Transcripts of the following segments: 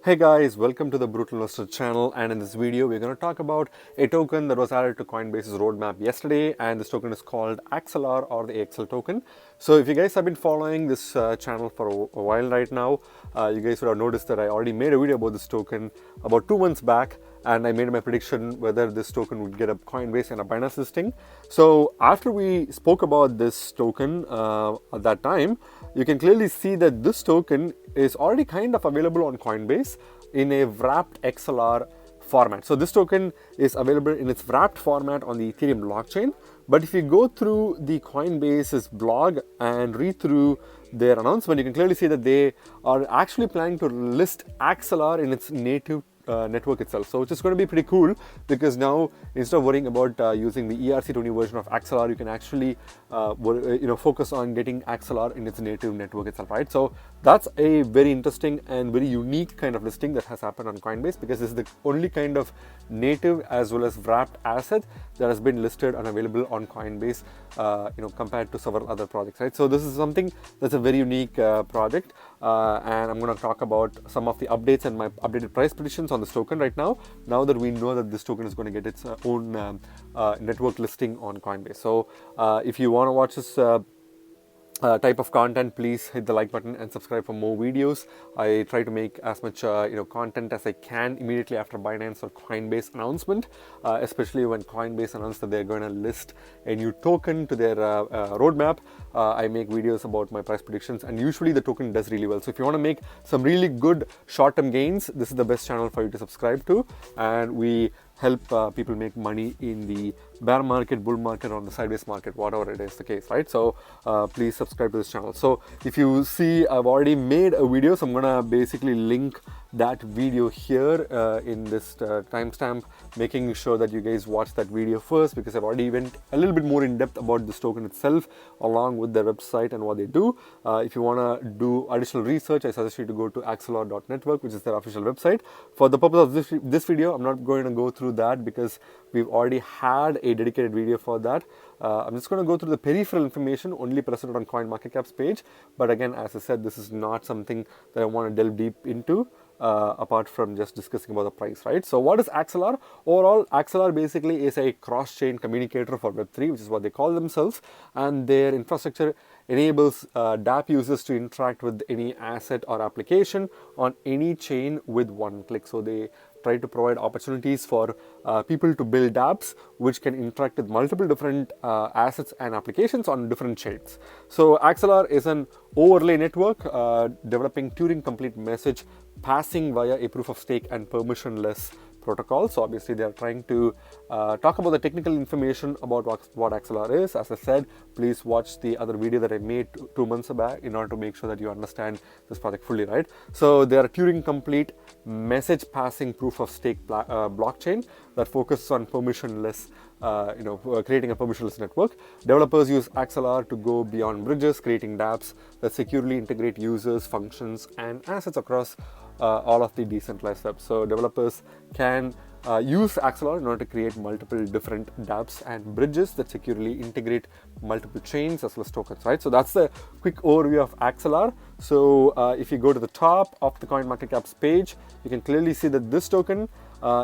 Hey guys, welcome to the Brutal Investor channel, and in this video we're going to talk about a token that was added to Coinbase's roadmap yesterday, and this token is called Axelar, or the AXL token. So if you guys have been following this channel for a while right now, you guys would have noticed that I already made a video about this token about 2 months back, and I made my prediction whether this token would get a Coinbase and a Binance listing. So after we spoke about this token at that time, you can clearly see that this token is already kind of available on Coinbase in a wrapped XLR format. So this token is available in its wrapped format on the Ethereum blockchain. But if you go through the Coinbase's blog and read through their announcement, you can clearly see that they are actually planning to list Axelar in its native network itself. So which is going to be pretty cool, because now instead of worrying about using the ERC20 version of Axelar, you can actually focus on getting Axelar in its native network itself, right? So that's a very interesting and very unique kind of listing that has happened on Coinbase, because this is the only kind of native as well as wrapped asset that has been listed and available on Coinbase, compared to several other projects, right? So this is something that's a very unique project, and I'm going to talk about some of the updates and my updated price predictions on this token right now that we know that this token is going to get its own network listing on Coinbase. So if you want to watch this type of content, please hit the like button and subscribe for more videos. I try to make as much content as I can immediately after Binance or Coinbase announcement, especially when Coinbase announced that they're going to list a new token to their roadmap. I make videos about my price predictions, and usually the token does really well. So if you want to make some really good short-term gains, this is the best channel for you to subscribe to, and we help people make money in the bear market, bull market, or the sideways market, whatever it is the case, right? So please subscribe to this channel. So if you see, I've already made a video, so I'm gonna basically link that video here in this timestamp, making sure that you guys watch that video first, because I've already went a little bit more in depth about this token itself, along with their website and what they do. If you want to do additional research, I suggest you to go to axelar.network, which is their official website. For the purpose of this video, I'm not going to go through that because we've already had a dedicated video for that. I'm just going to go through the peripheral information only presented on CoinMarketCap's page. But again, as I said, this is not something that I want to delve deep into, apart from just discussing about the price, right? So what is Axelar? Overall, Axelar basically is a cross-chain communicator for Web3, which is what they call themselves, and their infrastructure enables dApp users to interact with any asset or application on any chain with one click. So they try to provide opportunities for people to build apps which can interact with multiple different assets and applications on different chains. So Axelar is an overlay network developing Turing-complete message passing via a proof of stake and permissionless protocol. So obviously they are trying to talk about the technical information about what Axelar is. As I said, please watch the other video that I made 2 months back in order to make sure that you understand this project fully, right? So they are a Turing complete message passing proof of stake blockchain that focuses on permissionless, creating a permissionless network. Developers use Axelar to go beyond bridges, creating dApps that securely integrate users, functions, and assets across all of the decentralized web. So developers can use Axelar in order to create multiple different dApps and bridges that securely integrate multiple chains as well as tokens, right? So that's the quick overview of Axelar. So if you go to the top of the CoinMarketCap's page, you can clearly see that this token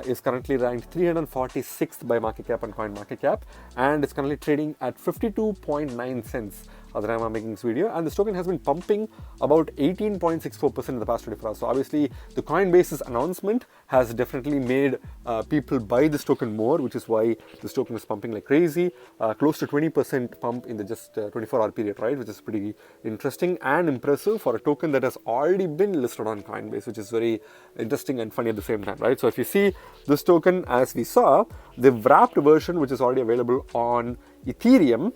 is currently ranked 346th by market cap on CoinMarketCap, and it's currently trading at 52.9 cents at the time I'm making this video, and this token has been pumping about 18.64% in the past 24 hours. So obviously the Coinbase's announcement has definitely made people buy this token more, which is why this token is pumping like crazy, close to 20% pump in the just 24-hour period, right? Which is pretty interesting and impressive for a token that has already been listed on Coinbase, which is very interesting and funny at the same time, right? So if you see this token, as we saw, the wrapped version, which is already available on Ethereum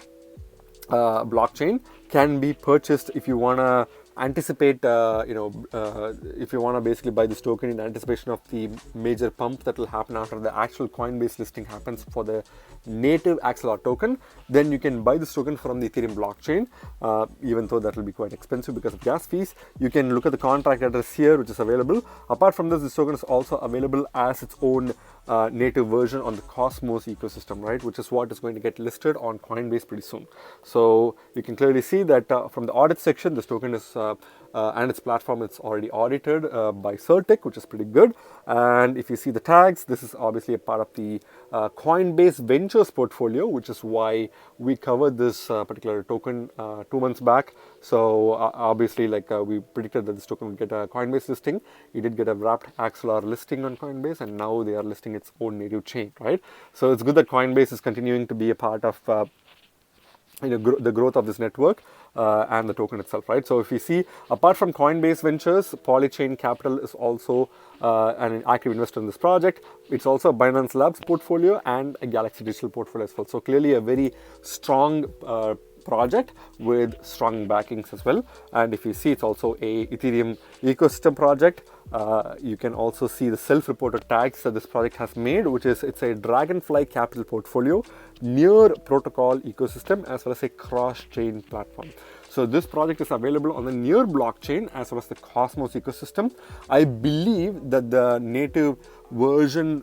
blockchain, can be purchased if you want to anticipate, if you want to basically buy this token in anticipation of the major pump that will happen after the actual Coinbase listing happens for the native Axelar token, then you can buy this token from the Ethereum blockchain, even though that will be quite expensive because of gas fees. You can look at the contract address here, which is available. Apart from this token is also available as its own native version on the Cosmos ecosystem, right, which is what is going to get listed on Coinbase pretty soon. So you can clearly see that from the audit section, this token is and its platform, it's already audited by Certic, which is pretty good. And if you see the tags, this is obviously a part of the Coinbase Ventures portfolio, which is why we covered this particular token 2 months back. So obviously, like we predicted that this token would get a Coinbase listing. It did get a wrapped Axelar listing on Coinbase, and now they are listing its own native chain, right? So it's good that Coinbase is continuing to be a part of the growth of this network and the token itself, right? So if you see, apart from Coinbase Ventures, Polychain Capital is also an active investor in this project. It's also a Binance Labs portfolio and a Galaxy Digital portfolio as well. So clearly a very strong project with strong backings as well. And if you see, it's also a Ethereum ecosystem project. You can also see the self-reported tags that this project has made, which is it's a Dragonfly Capital portfolio, near protocol ecosystem, as well as a cross-chain platform. So this project is available on the Near blockchain as well as the Cosmos ecosystem. I believe that the native version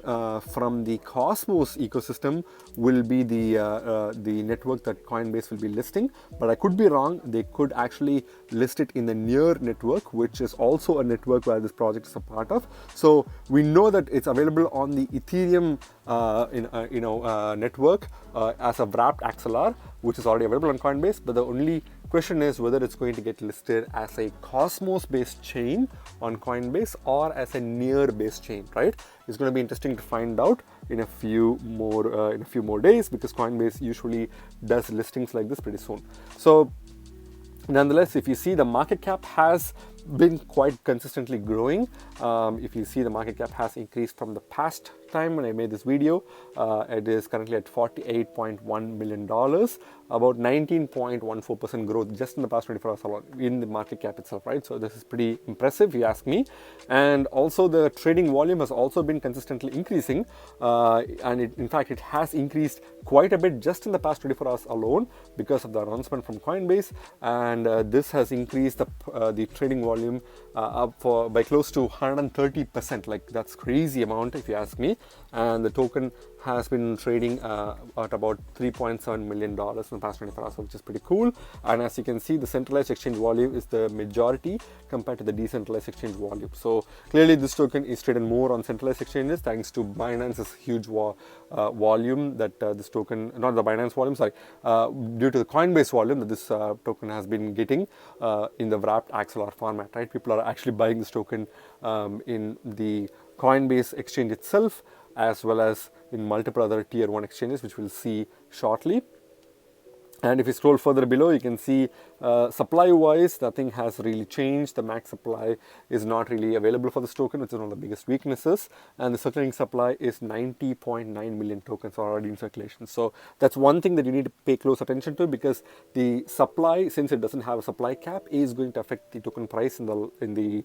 from the Cosmos ecosystem will be the network that Coinbase will be listing, but I could be wrong. They could actually list it in the Near network, which is also a network where this project is a part of. So we know that it's available on the Ethereum network as a wrapped Axelar, which is already available on Coinbase, but the only question is whether it's going to get listed as a Cosmos-based chain on Coinbase or as a Near-based chain, right? It's going to be interesting to find out in a few more days, because Coinbase usually does listings like this pretty soon. So nonetheless, if you see, the market cap has been quite consistently growing. If you see, the market cap has increased from the past time when I made this video. It is currently at $48.1 million, about 19.14% growth just in the past 24 hours alone in the market cap itself, right? So this is pretty impressive, if you ask me. And also the trading volume has also been consistently increasing, and in fact it has increased quite a bit just in the past 24 hours alone because of the announcement from Coinbase. And this has increased the trading volume up by close to 130%. Like, that's crazy amount if you ask me. And the token has been trading at about $3.7 million in the past 24 hours, which is pretty cool. And as you can see, the centralized exchange volume is the majority compared to the decentralized exchange volume. So clearly this token is traded more on centralized exchanges thanks to Binance's huge volume that this token, not the Binance volume, sorry, due to the Coinbase volume that this token has been getting in the wrapped Axelar format, right? People are actually buying this token in the Coinbase exchange itself, as well as in multiple other tier 1 exchanges, which we'll see shortly. And if you scroll further below, you can see supply-wise, nothing has really changed. The max supply is not really available for this token, which is one of the biggest weaknesses. And the circulating supply is 90.9 million tokens already in circulation. So that's one thing that you need to pay close attention to, because the supply, since it doesn't have a supply cap, is going to affect the token price in the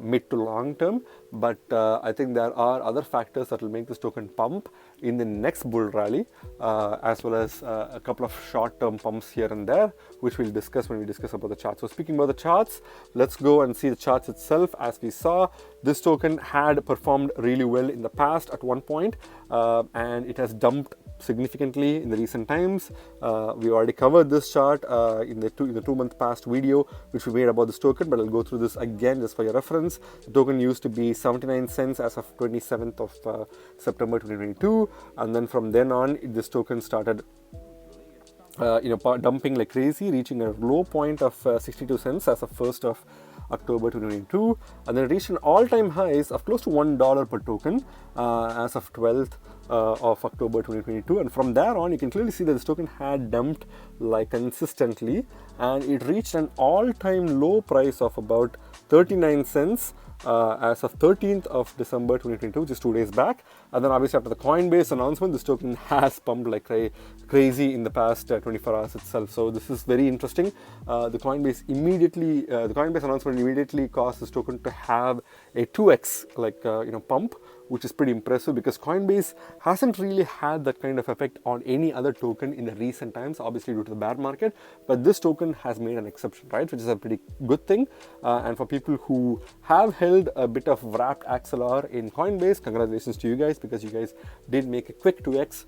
mid to long term. But I think there are other factors that will make this token pump in the next bull rally, as well as a couple of short-term pumps here and there, which we'll discuss when we discuss about the charts. So speaking about the charts, let's go and see the charts itself. As we saw, this token had performed really well in the past at one point, and it has dumped significantly in the recent times. We already covered this chart in the 2 month past video which we made about this token, but I'll go through this again just for your reference. The token used to be 79 cents as of 27th of September 2022, and then from then on this token started dumping like crazy, reaching a low point of 62 cents as of 1st of October 2022, and then it reached an all-time highs of close to $1 per token as of 12th of October 2022. And from there on, you can clearly see that this token had dumped like consistently, and it reached an all-time low price of about 39 cents as of 13th of December 2022, just 2 days back. And then obviously after the Coinbase announcement, this token has pumped like crazy in the past 24 hours itself. So this is very interesting. The Coinbase announcement immediately caused this token to have a 2x pump, which is pretty impressive because Coinbase hasn't really had that kind of effect on any other token in the recent times, obviously due to the bear market. But this token has made an exception, right? Which is a pretty good thing. And for people who have held a bit of wrapped Axelar in Coinbase, congratulations to you guys, because you guys did make a quick 2x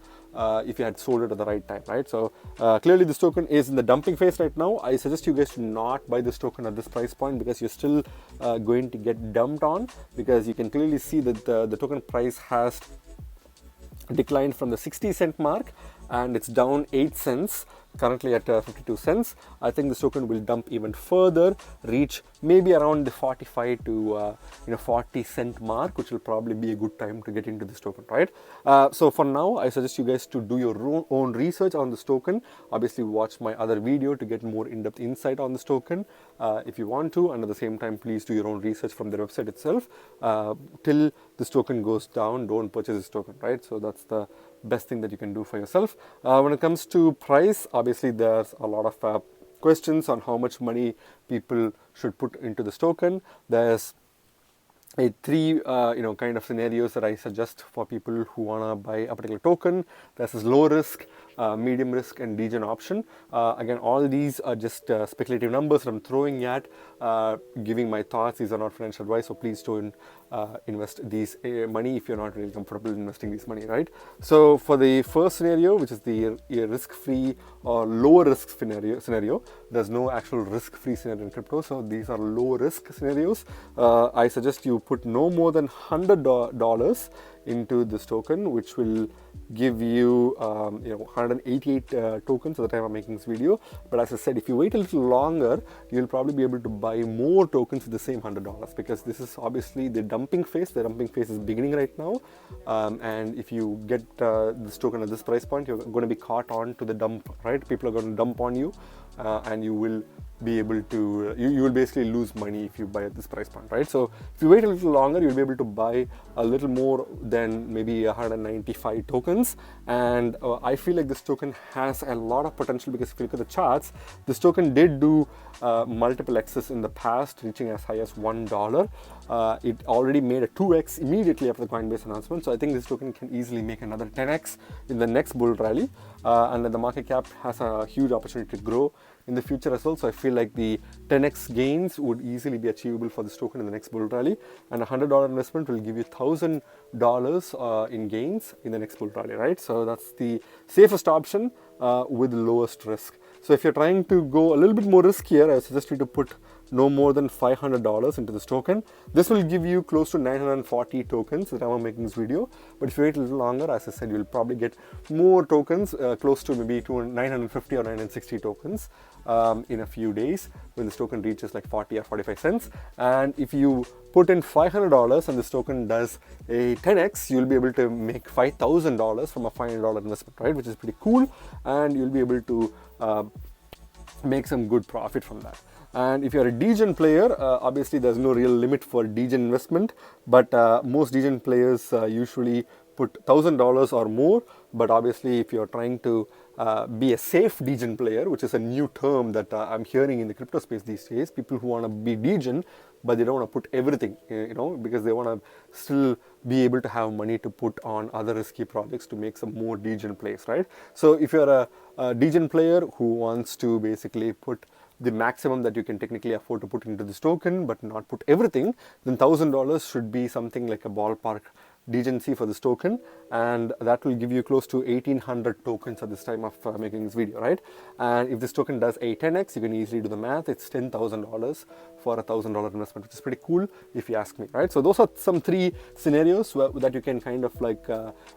if you had sold it at the right time, right? So clearly this token is in the dumping phase right now. I suggest you guys to not buy this token at this price point because you're still going to get dumped on, because you can clearly see that the token price has declined from the 60-cent mark and it's down 8 cents, currently at 52 cents. I think this token will dump even further, reach maybe around the 45 to 40 cent mark, which will probably be a good time to get into this token, right? So for now, I suggest you guys to do your own research on this token. Obviously, watch my other video to get more in-depth insight on this token if you want to, and at the same time, please do your own research from their website itself. Till this token goes down, don't purchase this token, right? So that's the best thing that you can do for yourself. When it comes to price, obviously there's a lot of questions on how much money people should put into this token. There's three kind of scenarios that I suggest for people who want to buy a particular token. There's this low risk, medium risk, and degen option. Again, all these are just speculative numbers that I'm throwing at, giving my thoughts. These are not financial advice, so please don't invest these money if you're not really comfortable investing this money, right? So for the first scenario, which is the risk-free or low risk scenario, there's no actual risk-free scenario in crypto, so these are low risk scenarios. I suggest you put no more than $100 into this token, which will give you 188 tokens at the time I'm making this video. But as I said, if you wait a little longer, you'll probably be able to buy more tokens with the same $100, because this is obviously the dumping phase. The dumping phase is beginning right now, and if you get this token at this price point, you're going to be caught on to the dump, right? People are going to dump on you, and you will be able to, you will basically lose money if you buy at this price point, right? So if you wait a little longer, you'll be able to buy a little more than maybe 195 tokens. And I feel like this token has a lot of potential, because if you look at the charts, this token did do multiple X's in the past, reaching as high as $1. It already made a 2x immediately after the Coinbase announcement. So I think this token can easily make another 10x in the next bull rally. And then the market cap has a huge opportunity to grow in the future as well. So I feel like the 10x gains would easily be achievable for this token in the next bull rally, and a $100 investment will give you $1,000 in gains in the next bull rally, right? So that's the safest option with lowest risk. So if you're trying to go a little bit more riskier, I suggest you to put no more than $500 into this token. This will give you close to 940 tokens at the time I'm making this video. But if you wait a little longer, as I said, you'll probably get more tokens, close to maybe 950 or 960 tokens in a few days when this token reaches like 40 or 45 cents. And if you put in $500 and this token does a 10x, you'll be able to make $5,000 from a $500 investment, right? Which is pretty cool, and you'll be able to make some good profit from that. And if you're a degen player, obviously there's no real limit for degen investment, but most degen players usually put $1,000 or more. But obviously, if you're trying to be a safe degen player, which is a new term that I'm hearing in the crypto space these days, people who want to be degen, but they don't want to put everything, because they want to still be able to have money to put on other risky projects to make some more degen plays, right? So if you're a degen player who wants to basically put the maximum that you can technically afford to put into this token, but not put everything, then $1,000 should be something like a ballpark degency for this token, and that will give you close to 1,800 tokens at this time of making this video, right? And if this token does a 10x, you can easily do the math. It's $10,000 for a $1,000 investment, which is pretty cool if you ask me, right? So those are some three scenarios that you can kind of like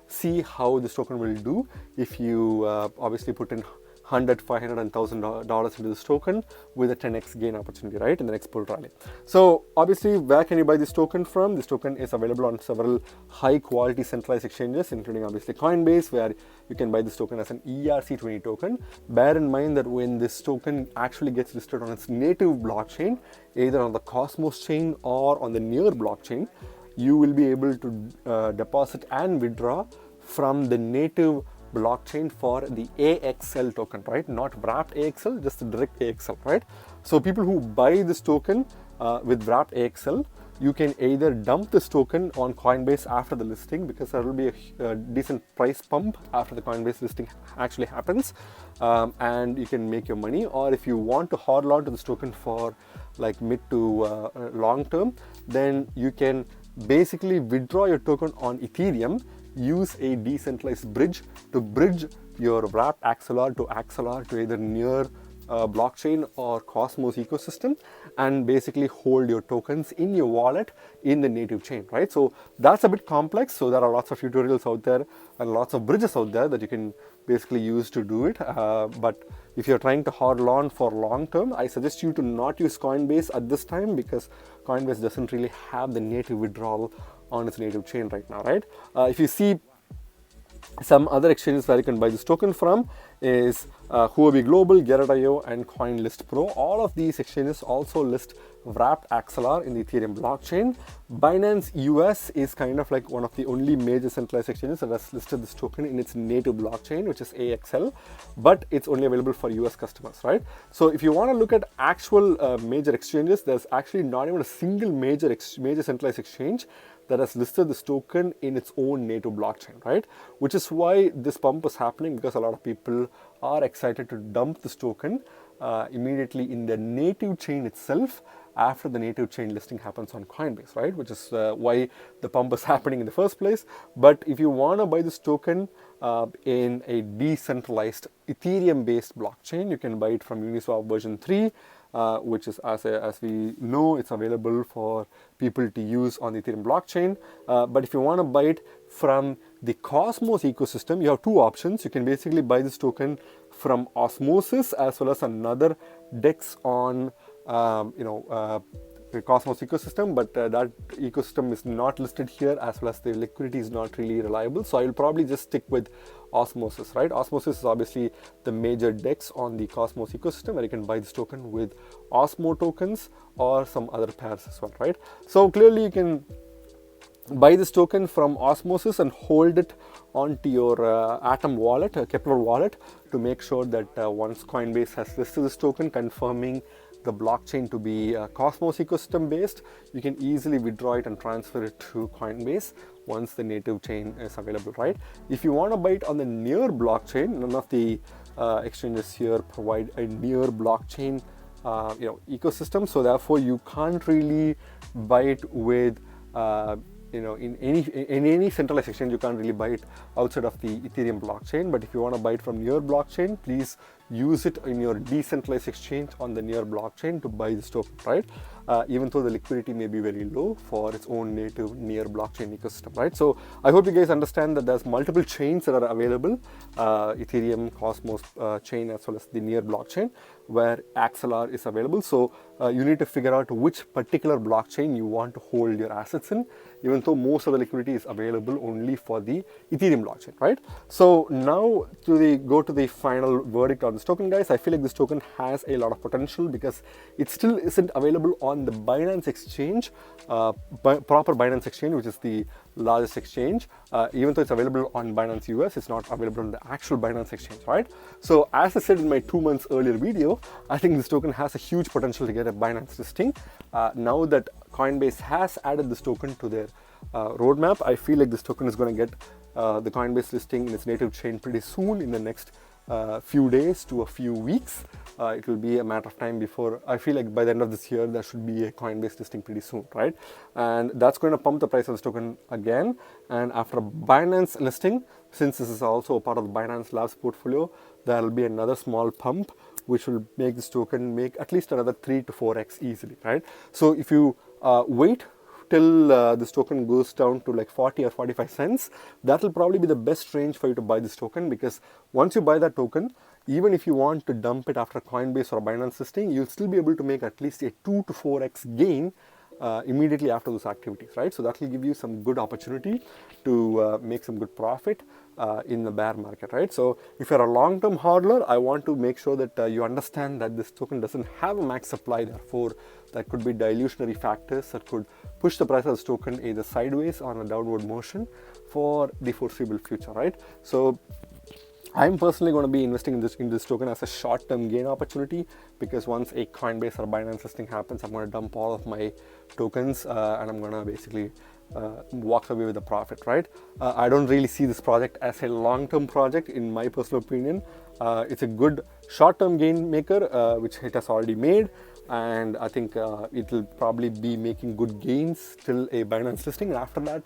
see how this token will do if you obviously put in $100, $500, and $1,000 into this token with a 10x gain opportunity, right, in the next bull rally. So obviously, where can you buy this token from? This token is available on several high quality centralized exchanges, including obviously Coinbase, where you can buy this token as an ERC20 token. Bear in mind that when this token actually gets listed on its native blockchain, either on the Cosmos chain or on the Near blockchain, you will be able to deposit and withdraw from the native blockchain for the AXL token, right? Not wrapped AXL, just the direct AXL, right? So people who buy this token with wrapped AXL, you can either dump this token on Coinbase after the listing, because there will be a decent price pump after the Coinbase listing actually happens, and you can make your money. Or if you want to hold on to this token for like mid to long term, then you can basically withdraw your token on Ethereum, use a decentralized bridge to bridge your wrapped Axelar to either near blockchain or Cosmos ecosystem, and basically hold your tokens in your wallet in the native chain, right? So that's a bit complex. So there are lots of tutorials out there and lots of bridges out there that you can basically use to do it. But if you're trying to hold on for long term, I suggest you to not use Coinbase at this time, because Coinbase doesn't really have the native withdrawal on its native chain right now, right? If you see some other exchanges where you can buy this token from is Huobi Global, Get.io, and CoinList Pro. All of these exchanges also list wrapped Axelar in the Ethereum blockchain. Binance US is kind of like one of the only major centralized exchanges that has listed this token in its native blockchain, which is AXL, but it's only available for US customers, right? So if you want to look at actual major exchanges, there's actually not even a single major centralized exchange that has listed this token in its own native blockchain, right? Which is why this pump is happening, because a lot of people are excited to dump this token immediately in the native chain itself after the native chain listing happens on Coinbase, right? Which is why the pump is happening in the first place. But if you want to buy this token in a decentralized Ethereum-based blockchain, you can buy it from Uniswap version 3. Which is, as we know, it's available for people to use on the Ethereum blockchain. But if you want to buy it from the Cosmos ecosystem, you have two options. You can basically buy this token from Osmosis as well as another DEX on the Cosmos ecosystem, but that ecosystem is not listed here, as well as the liquidity is not really reliable. So I will probably just stick with Osmosis, right? Osmosis is obviously the major DEX on the Cosmos ecosystem, where you can buy this token with Osmo tokens or some other pairs as well, right? So clearly you can buy this token from Osmosis and hold it onto your Atom wallet, Kepler wallet, to make sure that once Coinbase has listed this token, confirming the blockchain to be Cosmos ecosystem based, you can easily withdraw it and transfer it to Coinbase once the native chain is available, right? If you want to buy it on the near blockchain, none of the exchanges here provide a near blockchain ecosystem, so therefore you can't really buy it with in any centralized exchange. You can't really buy it outside of the Ethereum blockchain. But if you want to buy it from near blockchain, please use it in your decentralized exchange on the near blockchain to buy this token, right? Even though the liquidity may be very low for its own native near blockchain ecosystem, right? So I hope you guys understand that there's multiple chains that are available, Ethereum, Cosmos chain, as well as the near blockchain, where Axelar is available. So you need to figure out which particular blockchain you want to hold your assets in, even though most of the liquidity is available only for the Ethereum blockchain, right? So now go to the final verdict on this token, guys. I feel like this token has a lot of potential because it still isn't available on the Binance exchange, proper Binance exchange, which is the largest exchange. Even though it's available on Binance US, it's not available on the actual Binance exchange, right? So as I said in my 2 months earlier video, I think this token has a huge potential to get a Binance listing. Now that Coinbase has added this token to their roadmap, I feel like this token is going to get the Coinbase listing in its native chain pretty soon, in the next few days to a few weeks. It will be a matter of time before, I feel like by the end of this year, there should be a Coinbase listing pretty soon, right? And that's going to pump the price of this token again. And after a Binance listing, since this is also a part of the Binance Labs portfolio, there will be another small pump, which will make this token make at least another 3 to 4x easily, right? So if you wait till this token goes down to like 40 or 45 cents, that will probably be the best range for you to buy this token, because once you buy that token, even if you want to dump it after Coinbase or Binance listing, you'll still be able to make at least a 2 to 4x gain immediately after those activities, right? So that will give you some good opportunity to make some good profit in the bear market, right? So if you're a long-term hodler, I want to make sure that you understand that this token doesn't have a max supply. Therefore, there could be dilutionary factors that could push the price of this token either sideways or in a downward motion for the foreseeable future, right? So I'm personally going to be investing in this token as a short-term gain opportunity, because once a Coinbase or Binance listing happens, I'm going to dump all of my tokens and I'm going to basically walk away with the profit, right? I don't really see this project as a long-term project, in my personal opinion. It's a good short-term gain maker, which it has already made, and I think it will probably be making good gains till a Binance listing. And after that,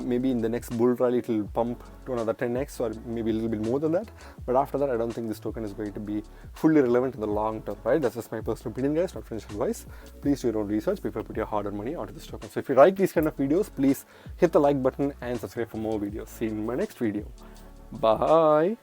maybe in the next bull rally, it will pump to another 10x or maybe a little bit more than that. But after that, I don't think this token is going to be fully relevant in the long term, right? That's just my personal opinion, guys, not financial advice. Please do your own research before you put your hard-earned money onto this token. So if you like these kind of videos, please hit the like button and subscribe for more videos. See you in my next video. Bye.